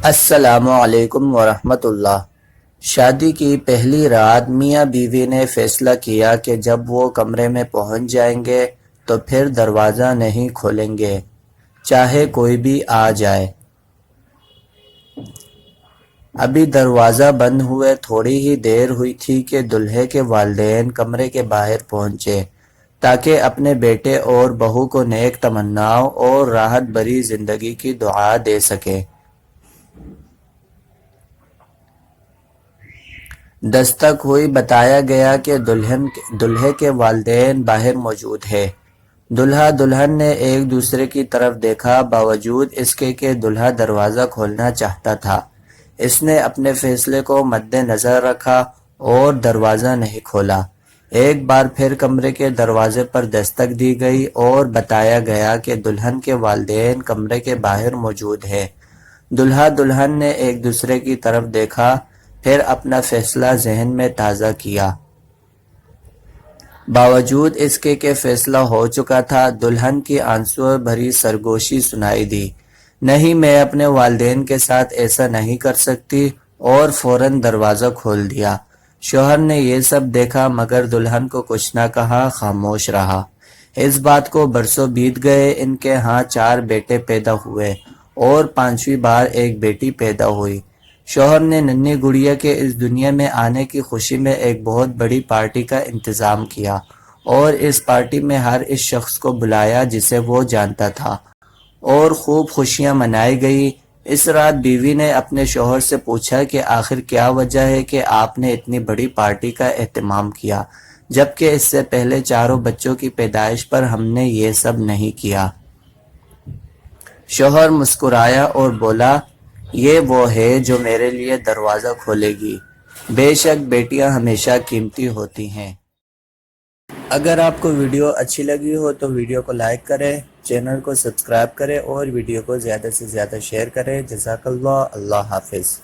السلام علیکم ورحمۃ اللہ۔ شادی کی پہلی رات میاں بیوی نے فیصلہ کیا کہ جب وہ کمرے میں پہنچ جائیں گے تو پھر دروازہ نہیں کھولیں گے، چاہے کوئی بھی آ جائے۔ ابھی دروازہ بند ہوئے تھوڑی ہی دیر ہوئی تھی کہ دلہے کے والدین کمرے کے باہر پہنچے تاکہ اپنے بیٹے اور بہو کو نیک تمناؤں اور راحت بھری زندگی کی دعا دے سکیں۔ دستک ہوئی، بتایا گیا کہ دلہے کے والدین باہر موجود ہیں۔ دلہا دلہن نے ایک دوسرے کی طرف دیکھا، باوجود اس کے کہ دلہا دروازہ کھولنا چاہتا تھا۔ اس نے اپنے فیصلے کو مد نظر رکھا اور دروازہ نہیں کھولا۔ ایک بار پھر کمرے کے دروازے پر دستک دی گئی اور بتایا گیا کہ دلہن کے والدین کمرے کے باہر موجود ہیں۔ دلہا دلہن نے ایک دوسرے کی طرف دیکھا، پھر اپنا فیصلہ ذہن میں تازہ کیا۔ باوجود اس کے کہ فیصلہ ہو چکا تھا، دلہن کی آنسو بھری سرگوشی سنائی دی، نہیں، میں اپنے والدین کے ساتھ ایسا نہیں کر سکتی، اور فوراً دروازہ کھول دیا۔ شوہر نے یہ سب دیکھا مگر دلہن کو کچھ نہ کہا، خاموش رہا۔ اس بات کو برسوں بیت گئے۔ ان کے ہاں 4 بیٹے پیدا ہوئے اور 5ویں بار ایک بیٹی پیدا ہوئی۔ شوہر نے ننھی گڑیا کے اس دنیا میں آنے کی خوشی میں ایک بہت بڑی پارٹی کا انتظام کیا اور اس پارٹی میں ہر اس شخص کو بلایا جسے وہ جانتا تھا، اور خوب خوشیاں منائی گئی۔ اس رات بیوی نے اپنے شوہر سے پوچھا کہ آخر کیا وجہ ہے کہ آپ نے اتنی بڑی پارٹی کا اہتمام کیا، جبکہ اس سے پہلے 4 بچوں کی پیدائش پر ہم نے یہ سب نہیں کیا۔ شوہر مسکرایا اور بولا، یہ وہ ہے جو میرے لیے دروازہ کھولے گی۔ بے شک بیٹیاں ہمیشہ قیمتی ہوتی ہیں۔ اگر آپ کو ویڈیو اچھی لگی ہو تو ویڈیو کو لائک کریں، چینل کو سبسکرائب کریں اور ویڈیو کو زیادہ سے زیادہ شیئر کریں۔ جزاک اللہ، اللہ حافظ۔